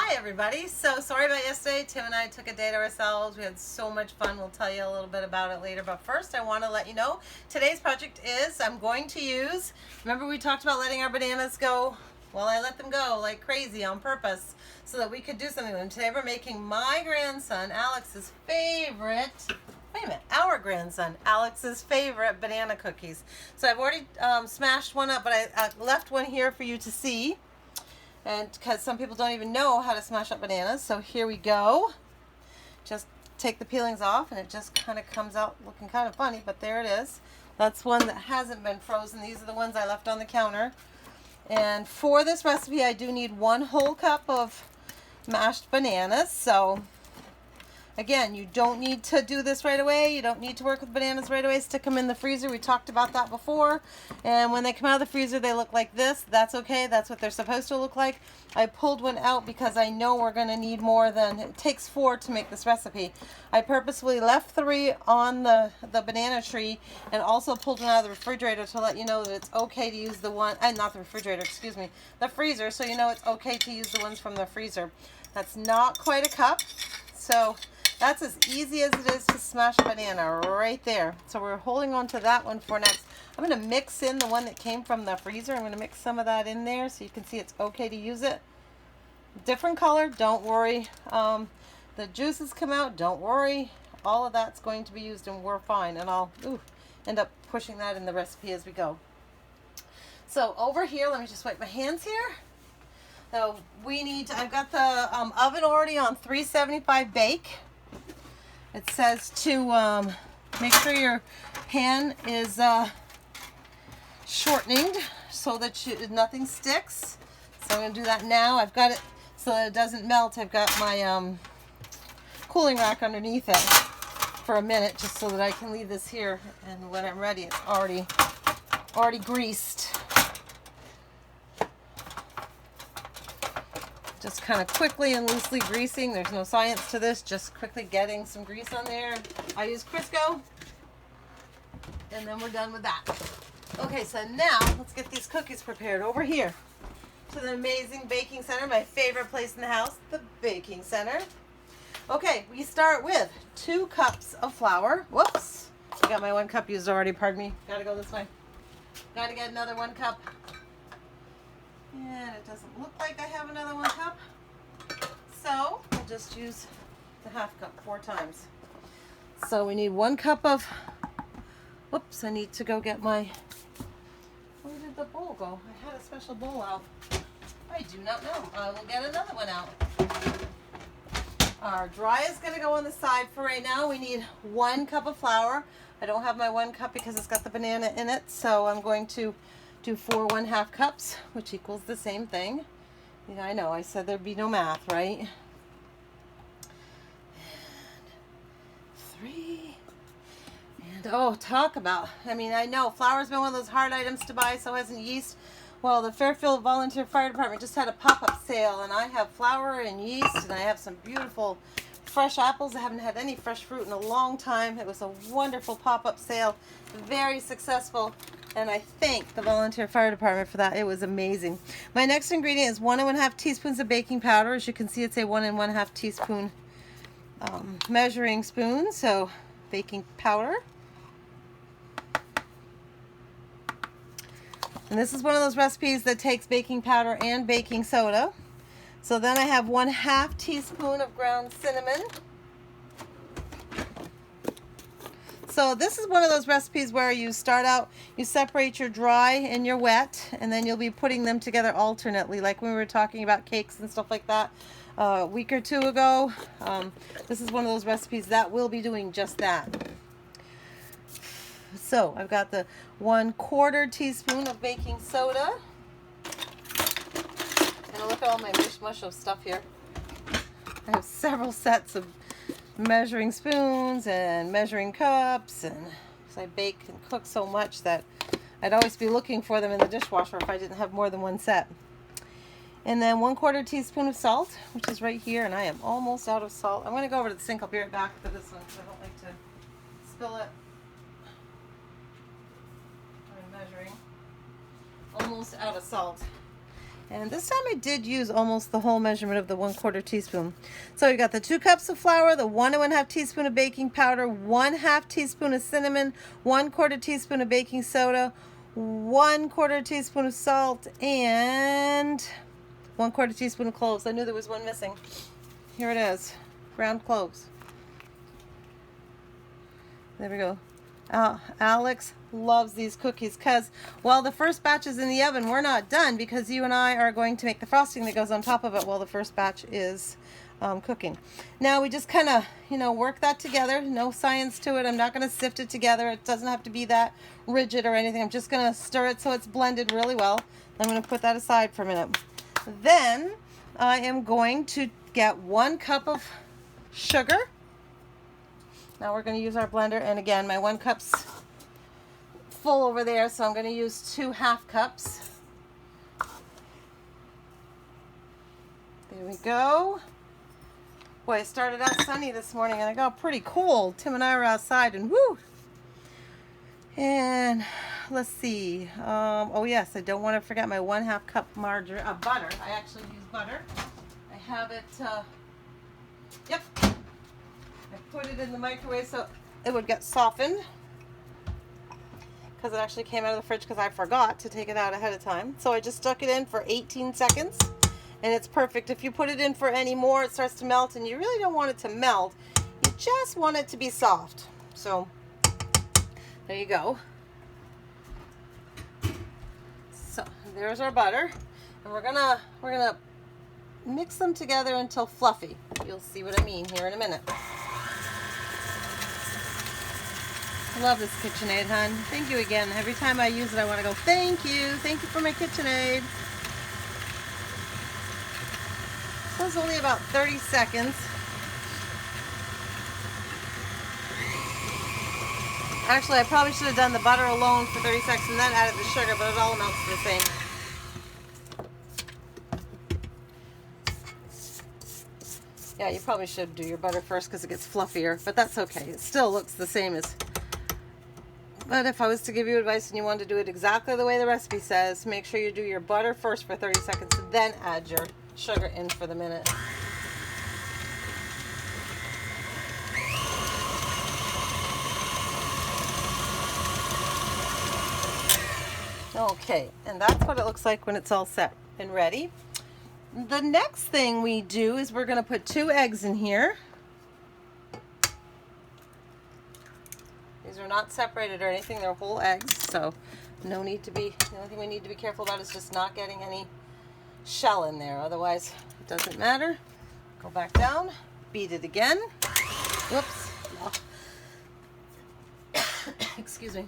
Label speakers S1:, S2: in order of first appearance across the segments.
S1: Hi everybody. So sorry about yesterday. Tim and I took a day to ourselves. We had so much fun. We'll tell you a little bit about it later. But first I want to let you know today's project is I'm going to use, remember we talked about letting our bananas go? Well, I let them go like crazy on purpose so that we could do something with them. Today we're making my grandson Alex's favorite, wait a minute, our grandson Alex's favorite banana cookies. So I've already smashed one up, but I left one here for you to see. And because some people don't even know how to smash up bananas. So here we go. Just take the peelings off and it just kind of comes out looking kind of funny, but there it is. That's one that hasn't been frozen. These are the ones I left on the counter. And for this recipe, I do need 1 whole cup of mashed bananas. So again, you don't need to do this right away. You don't need to work with bananas right away. Stick them in the freezer. We talked about that before. And when they come out of the freezer, they look like this. That's okay. That's what they're supposed to look like. I pulled one out because I know we're going to need more than, it takes 4 to make this recipe. I purposefully left 3 on the banana tree and also pulled one out of the refrigerator to let you know that it's okay to use the one, not the refrigerator, excuse me, the freezer, so you know it's okay to use the ones from the freezer. That's not quite a cup. So that's as easy as it is to smash a banana right there. So we're holding on to that one for next. I'm going to mix in the one that came from the freezer. I'm going to mix some of that in there so you can see it's okay to use it. Different color, don't worry. The juices come out, don't worry. All of that's going to be used and we're fine. And I'll end up pushing that in the recipe as we go. So over here, let me just wipe my hands here. So we need to, I've got the oven already on 375 bake. It says to make sure your pan is shortening so that nothing sticks. So I'm going to do that now. I've got it so that it doesn't melt. I've got my cooling rack underneath it for a minute just so that I can leave this here. And when I'm ready, it's already greased. Just kind of quickly and loosely greasing. There's no science to this, just quickly getting some grease on there. I use Crisco, and then we're done with that. Okay, so now let's get these cookies prepared over here to the amazing baking center, my favorite place in the house, the baking center. Okay, we start with 2 cups of flour. Whoops, I got my 1 cup used already, pardon me. Gotta go this way. Gotta get another 1 cup. And it doesn't look like I have another 1 cup. So I'll just use the 1/2 cup 4 times. So we need 1 cup of, whoops, I need to go get my, where did the bowl go? I had a special bowl out. I do not know. I will get another one out. Our dry is going to go on the side for right now. We need 1 cup of flour. I don't have my 1 cup because it's got the banana in it. So I'm going to do 4 1/2 cups, which equals the same thing. Yeah, I know, I said there'd be no math, right? And 3. And oh, talk about, I mean, I know flour's been one of those hard items to buy, so hasn't yeast. Well, the Fairfield Volunteer Fire Department just had a pop-up sale, and I have flour and yeast, and I have some beautiful fresh apples. I haven't had any fresh fruit in a long time. It was a wonderful pop-up sale, very successful. And I thank the Volunteer Fire Department for that. It was amazing. My next ingredient is 1 1/2 teaspoons of baking powder. As you can see, it's a 1 1/2 teaspoon measuring spoon. So baking powder. And this is one of those recipes that takes baking powder and baking soda. So then I have 1/2 teaspoon of ground cinnamon. So this is one of those recipes where you start out, you separate your dry and your wet, and then you'll be putting them together alternately, like when we were talking about cakes and stuff like that a week or 2 ago. This is one of those recipes that will be doing just that. So I've got the 1/4 teaspoon of baking soda. And look at all my mush of stuff here. I have several sets of measuring spoons and measuring cups, and I bake and cook so much that I'd always be looking for them in the dishwasher if I didn't have more than 1 set. And then 1/4 teaspoon of salt, which is right here, and I am almost out of salt. I'm going to go over to the sink. I'll be right back for this one because I don't like to spill it. I'm measuring. Almost out of salt. And this time I did use almost the whole measurement of the 1/4 teaspoon. So we got the 2 cups of flour, the 1 1/2 teaspoon of baking powder, 1/2 teaspoon of cinnamon, 1/4 teaspoon of baking soda, 1/4 teaspoon of salt, and 1/4 teaspoon of cloves. I knew there was one missing. Here it is, ground cloves. There we go. Alex loves these cookies because, well, the first batch is in the oven. We're not done because you and I are going to make the frosting that goes on top of it while the first batch is cooking. Now we just kind of, work that together. No science to it. I'm not going to sift it together. It doesn't have to be that rigid or anything. I'm just going to stir it so it's blended really well. I'm going to put that aside for a minute. Then I am going to get 1 cup of sugar. Now we're going to use our blender, and again, my 1 cup's full over there, so I'm going to use 2 1/2 cups. There we go. Boy, it started out sunny this morning, and it got pretty cold. Tim and I were outside, and woo! And let's see. Oh yes, I don't want to forget my 1/2 cup butter. I actually use butter. I have it. Yep. I put it in the microwave so it would get softened, because it actually came out of the fridge because I forgot to take it out ahead of time. So I just stuck it in for 18 seconds and it's perfect. If you put it in for any more, it starts to melt, and you really don't want it to melt. You just want it to be soft. So there you go. So there's our butter, and we're gonna mix them together until fluffy. You'll see what I mean here in a minute. I love this KitchenAid, hon. Thank you again. Every time I use it, I want to go, thank you. Thank you for my KitchenAid. So it's only about 30 seconds. Actually, I probably should have done the butter alone for 30 seconds and then added the sugar, but it all amounts to the same. Yeah, you probably should do your butter first because it gets fluffier, but that's okay. It still looks the same as... But if I was to give you advice and you wanted to do it exactly the way the recipe says, make sure you do your butter first for 30 seconds, then add your sugar in for the minute. Okay, and that's what it looks like when it's all set and ready. The next thing we do is we're going to put 2 eggs in here. These are not separated or anything, they're whole eggs, so no need to be, the only thing we need to be careful about is just not getting any shell in there, otherwise it doesn't matter. Go back down, beat it again. Whoops. Excuse me.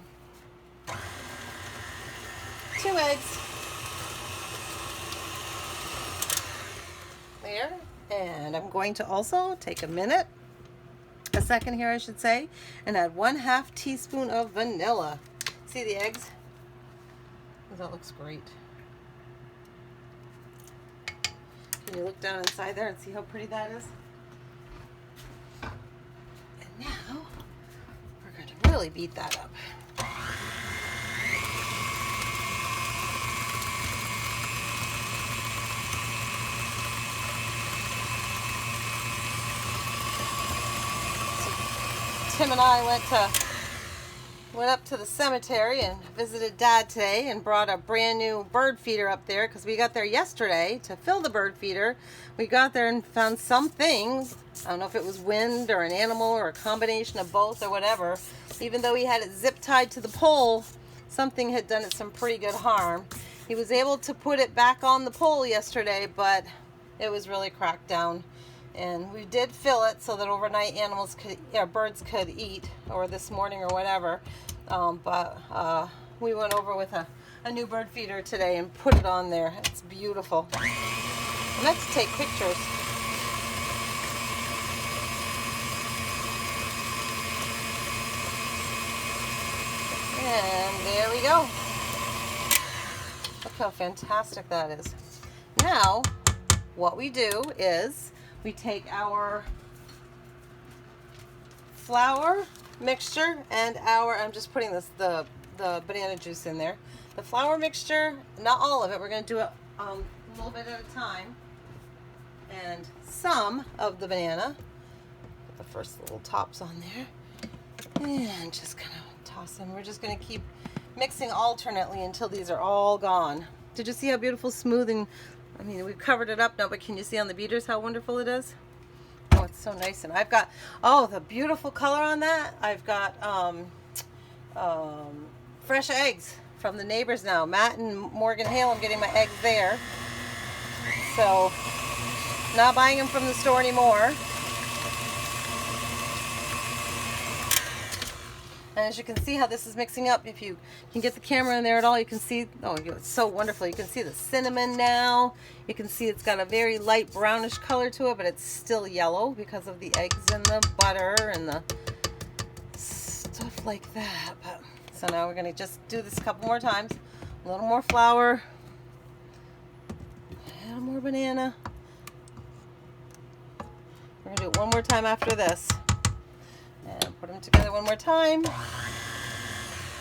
S1: 2 eggs. There. And I'm going to also take a second here I should say, and add 1/2 teaspoon of vanilla. See the eggs? That looks great. Can you look down inside there and see how pretty that is? And now we're going to really beat that up. Tim and I went up to the cemetery and visited Dad today and brought a brand new bird feeder up there because we got there yesterday to fill the bird feeder. We got there and found some things. I don't know if it was wind or an animal or a combination of both or whatever. Even though he had it zip tied to the pole, something had done it some pretty good harm. He was able to put it back on the pole yesterday, but it was really cracked down. And we did fill it so that overnight birds could eat, or this morning or whatever. But we went over with a new bird feeder today and put it on there. It's beautiful. And let's take pictures. And there we go. Look how fantastic that is. Now, what we do is we take our flour mixture and I'm just putting the banana juice in there. The flour mixture, not all of it, we're going to do it a little bit at a time. And some of the banana, put the first little tops on there, and just kind of toss them. We're just going to keep mixing alternately until these are all gone. Did you see how beautiful, smooth, and I mean, we've covered it up now, but can you see on the beaters how wonderful it is? Oh, it's so nice. And I've got, oh, the beautiful color on that. I've got fresh eggs from the neighbors now. Matt and Morgan Hale, I'm getting my eggs there. So, not buying them from the store anymore. And as you can see how this is mixing up, if you can get the camera in there at all, you can see, oh, it's so wonderful. You can see the cinnamon now. You can see it's got a very light brownish color to it, but it's still yellow because of the eggs and the butter and the stuff like that. But, so now we're going to just do this a couple more times. A little more flour, a little more banana. We're going to do it one more time after this. And put them together one more time.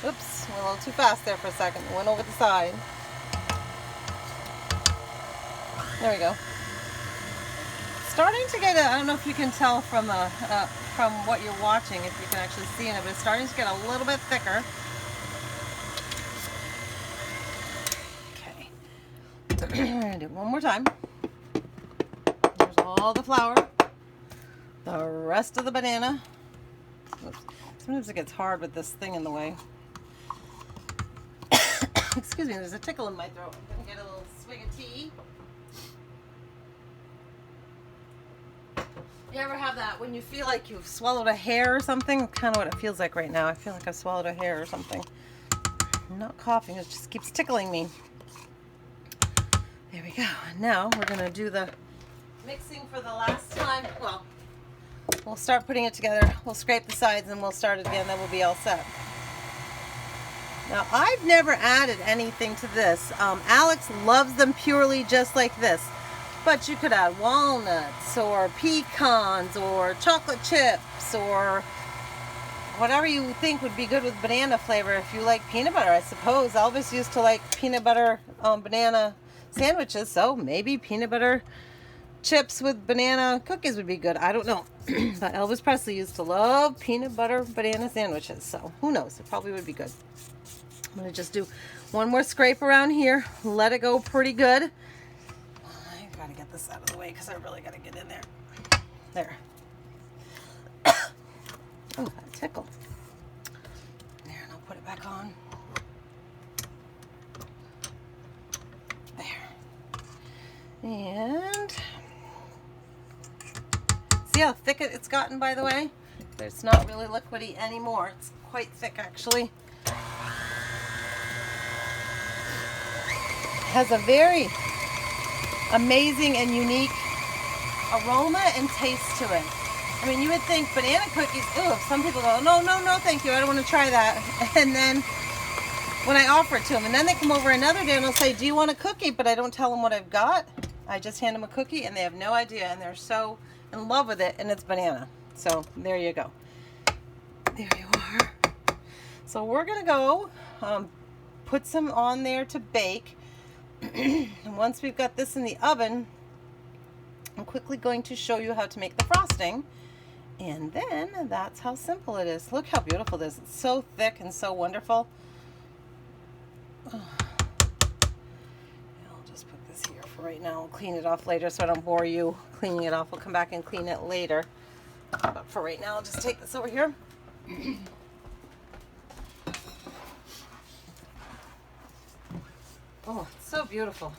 S1: Oops, went a little too fast there for a second. Went over the side. There we go. Starting to get a, I don't know if you can tell from what you're watching, if you can actually see it, but it's starting to get a little bit thicker. Okay. We're going to do it one more time. There's all the flour. The rest of the banana. Oops. Sometimes it gets hard with this thing in the way. Excuse me, there's a tickle in my throat. I'm going to get a little swig of tea. You ever have that when you feel like you've swallowed a hair or something? Kind of what it feels like right now. I feel like I've swallowed a hair or something. I'm not coughing, it just keeps tickling me. There we go. And now we're going to do the mixing for the last time. Well, we'll start putting it together. We'll scrape the sides and we'll start it again. Then we'll be all set. Now, I've never added anything to this. Alex loves them purely just like this. But you could add walnuts or pecans or chocolate chips or whatever you think would be good with banana flavor. If you like peanut butter, I suppose. Elvis used to like peanut butter banana sandwiches, so maybe peanut butter chips with banana cookies would be good. I don't know. But Elvis Presley used to love peanut butter banana sandwiches, so who knows? It probably would be good. I'm going to just do one more scrape around here. Let it go pretty good. I got to get this out of the way because I really got to get in there. There. Oh, that tickled. There, and I'll put it back on. There. And see how thick it's gotten, by the way? It's not really liquidy anymore. It's quite thick, actually. Has a very amazing and unique aroma and taste to it. I mean, you would think banana cookies, ooh, some people go, no, no, no, thank you, I don't want to try that. And then when I offer it to them, and then they come over another day and they'll say, do you want a cookie? But I don't tell them what I've got. I just hand them a cookie and they have no idea, and they're so in love with it, and it's banana. So there you go. There you are. So we're going to go put some on there to bake. And once we've got this in the oven, I'm quickly going to show you how to make the frosting. And then that's how simple it is. Look how beautiful it is. It's so thick and so wonderful. Oh. I'll just put this here for right now. I'll clean it off later so I don't bore you cleaning it off. We'll come back and clean it later. But for right now, I'll just take this over here. Oh, it's so beautiful.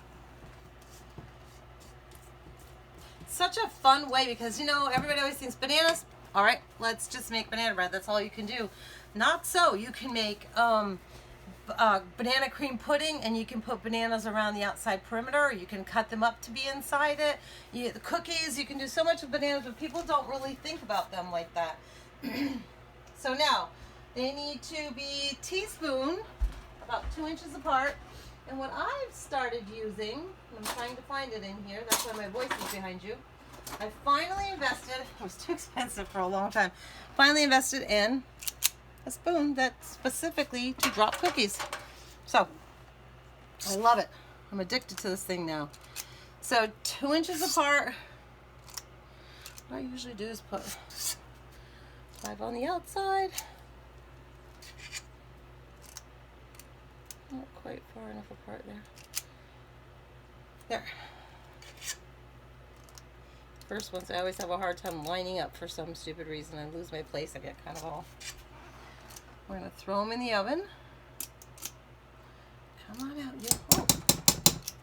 S1: Such a fun way because, you know, everybody always thinks bananas, all right, let's just make banana bread. That's all you can do. Not so. You can make banana cream pudding, and you can put bananas around the outside perimeter, or you can cut them up to be inside it. The cookies, you can do so much with bananas, but people don't really think about them like that. So now, they need to be teaspoon, about 2 inches apart. And what I've started using, I'm trying to find it in here, that's why my voice is behind you. I finally invested, it was too expensive for a long time, finally invested in a spoon that's specifically to drop cookies. So, I love it. I'm addicted to this thing now. So 2 inches apart. What I usually do is put 5 on the outside. Not quite far enough apart there. There. First ones, I always have a hard time lining up for some stupid reason. I lose my place. I get kind of all. We're going to throw them in the oven. Come on out, you. Oh,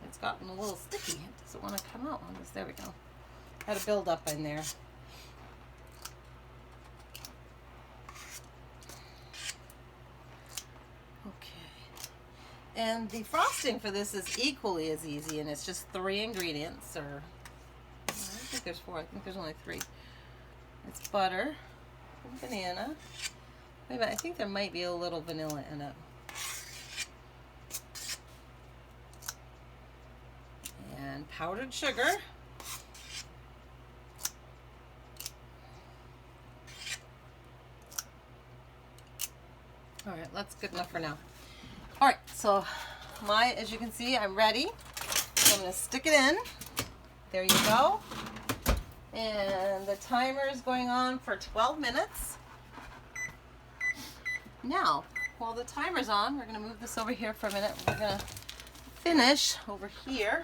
S1: it's gotten a little sticky. It doesn't want to come out on this. There we go. Had a build up in there. And the frosting for this is equally as easy, and it's just 3 ingredients, or I don't think there's 4. I think there's only 3. It's butter, and banana. Wait a minute, I think there might be a little vanilla in it. And powdered sugar. All right, that's good enough for now. All right, so as you can see, I'm ready. So I'm going to stick it in. There you go. And the timer is going on for 12 minutes. Now, while the timer's on, we're going to move this over here for a minute. We're going to finish over here.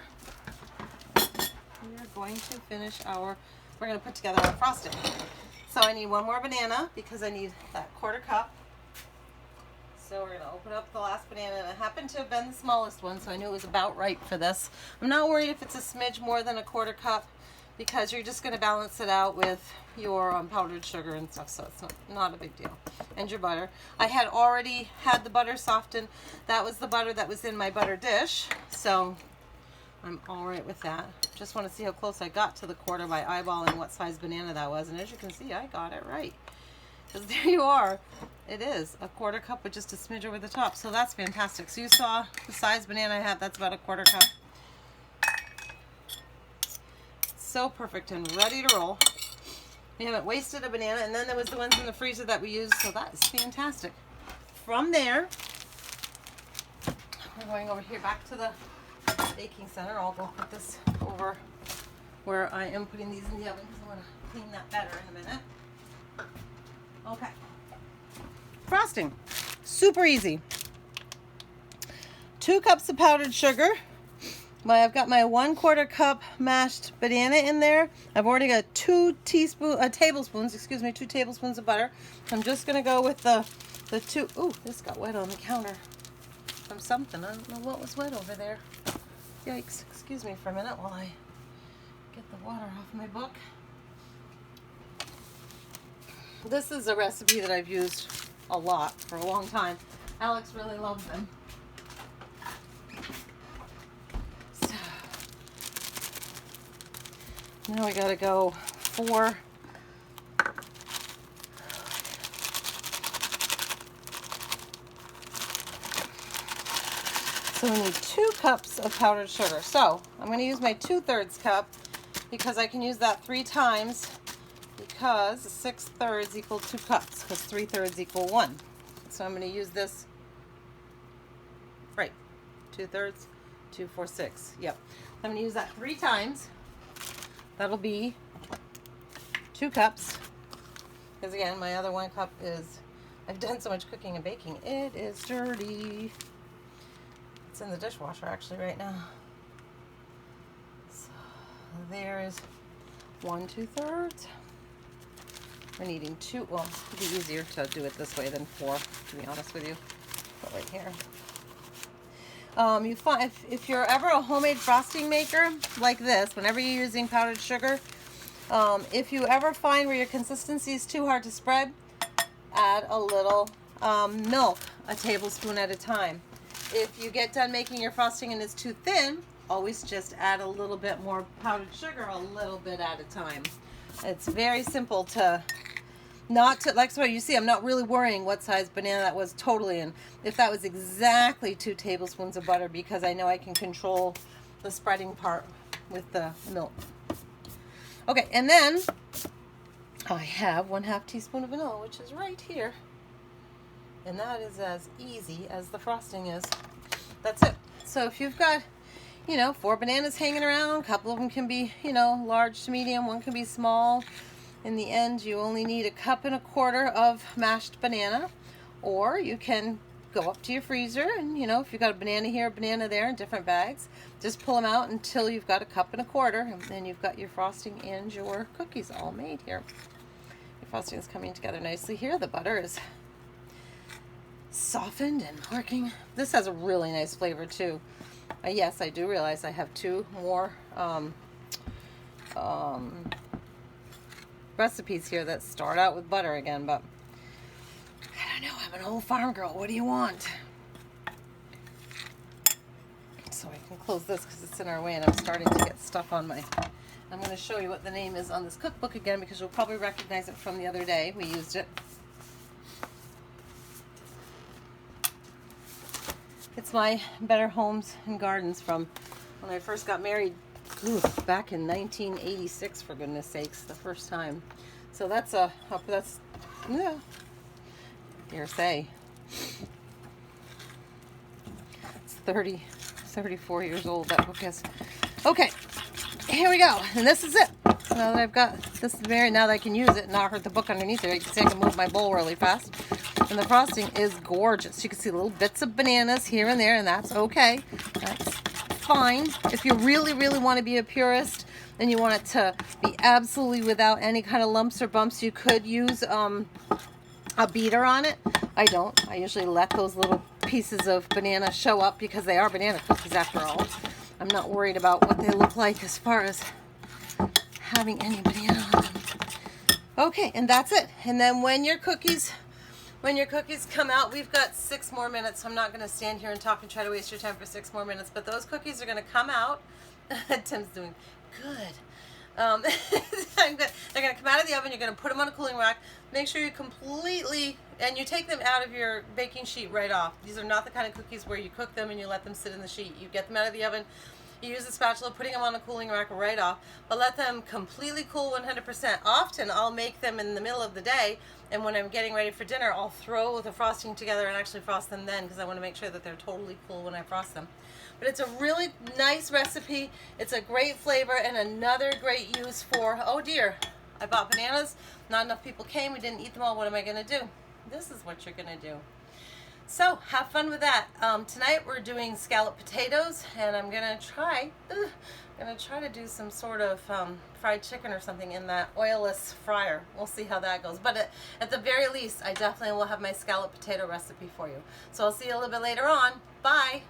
S1: We're going to finish we're going to put together our frosting. So I need 1 more banana because I need that 1/4 cup. So we're going to open up the last banana, and it happened to have been the smallest one, so I knew it was about right for this. I'm not worried if it's a smidge more than a 1/4 cup because you're just going to balance it out with your powdered sugar and stuff, so it's not a big deal. And your butter. I had already had the butter softened. That was the butter that was in my butter dish, so I'm all right with that. Just want to see how close I got to the 1/4 by eyeballing what size banana that was, and as you can see, I got it right. Because there you are. It is a 1/4 cup with just a smidge over the top. So that's fantastic. So you saw the size banana I had. That's about a 1/4 cup. So perfect and ready to roll. We haven't wasted a banana. And then there was the ones in the freezer that we used. So that is fantastic. From there, we're going over here back to the baking center. I'll go put this over where I am putting these in the oven because I want to clean that better in a minute. Okay. Frosting. Super easy. 2 cups of powdered sugar. I've got my 1/4 cup mashed banana in there. I've already got 2 tablespoons of butter. I'm just going to go with the 2. Ooh, this got wet on the counter from something. I don't know what was wet over there. Yikes. Excuse me for a minute while I get the water off my book. This is a recipe that I've used a lot for a long time. Alex really loves them. So, now we gotta go 4. So we need 2 cups of powdered sugar. So I'm gonna use my 2/3 cup because I can use that 3 times. Because 6/3 equal 2 cups, because 3/3 equal 1. So I'm going to use this, right, 2/3, 2, 4, 6. Yep. I'm going to use that 3 times. That'll be 2 cups. Because again, my other 1 cup is, I've done so much cooking and baking, it is dirty. It's in the dishwasher actually right now. So there is 1 2/3. We're needing 2. Well, it'd be easier to do it this way than 4, to be honest with you. Put right here. You find if you're ever a homemade frosting maker like this, whenever you're using powdered sugar, if you ever find where your consistency is too hard to spread, add a little milk, a tablespoon at a time. If you get done making your frosting and it's too thin, always just add a little bit more powdered sugar a little bit at a time. It's very simple to like what you see, I'm not really worrying what size banana that was totally in. If that was exactly 2 tablespoons of butter, because I know I can control the spreading part with the milk. Okay, and then I have 1/2 teaspoon of vanilla, which is right here. And that is as easy as the frosting is. That's it. So if you've got you know, 4 bananas hanging around. A couple of them can be, you know, large to medium. One can be small. In the end, you only need 1.25 cups of mashed banana, or you can go up to your freezer and, you know, if you've got a banana here, a banana there in different bags, just pull them out until you've got 1.25 cups, and then you've got your frosting and your cookies all made here. Your frosting is coming together nicely here. The butter is softened and working. This has a really nice flavor too. Yes, I do realize I have 2 more recipes here that start out with butter again, but I don't know, I'm an old farm girl. What do you want? So I can close this because it's in our way and I'm starting to get stuff on my... I'm going to show you what the name is on this cookbook again because you'll probably recognize it from the other day. We used it. It's my Better Homes and Gardens from when I first got married. Ooh, back in 1986, for goodness sakes, the first time. So that's yeah, dare say, it's 34 years old, that book is. Okay, here we go, and this is it. So now that I've got this now that I can use it and not hurt the book underneath it, you can see I can move my bowl really fast. And the frosting is gorgeous. You can see little bits of bananas here and there, and that's okay. That's fine. If you really, really want to be a purist and you want it to be absolutely without any kind of lumps or bumps, you could use a beater on it. I don't. I usually let those little pieces of banana show up because they are banana cookies after all. I'm not worried about what they look like as far as having any banana on them. Okay, and that's it. And then when your cookies come out, we've got 6 more minutes. So I'm not going to stand here and talk and try to waste your time for 6 more minutes, but those cookies are going to come out. Tim's doing good. They're going to come out of the oven. You're going to put them on a cooling rack. Make sure you completely, and you take them out of your baking sheet right off. These are not the kind of cookies where you cook them and you let them sit in the sheet. You get them out of the oven. You use a spatula, putting them on a cooling rack right off, but let them completely cool 100%. Often I'll make them in the middle of the day, and when I'm getting ready for dinner, I'll throw the frosting together and actually frost them then because I want to make sure that they're totally cool when I frost them. But it's a really nice recipe. It's a great flavor and another great use for, oh dear, I bought bananas. Not enough people came. We didn't eat them all. What am I going to do? This is what you're going to do. So have fun with that. Tonight we're doing scalloped potatoes, and I'm gonna try to do some sort of fried chicken or something in that oilless fryer. We'll see how that goes. But at the very least, I definitely will have my scalloped potato recipe for you. So I'll see you a little bit later on. Bye.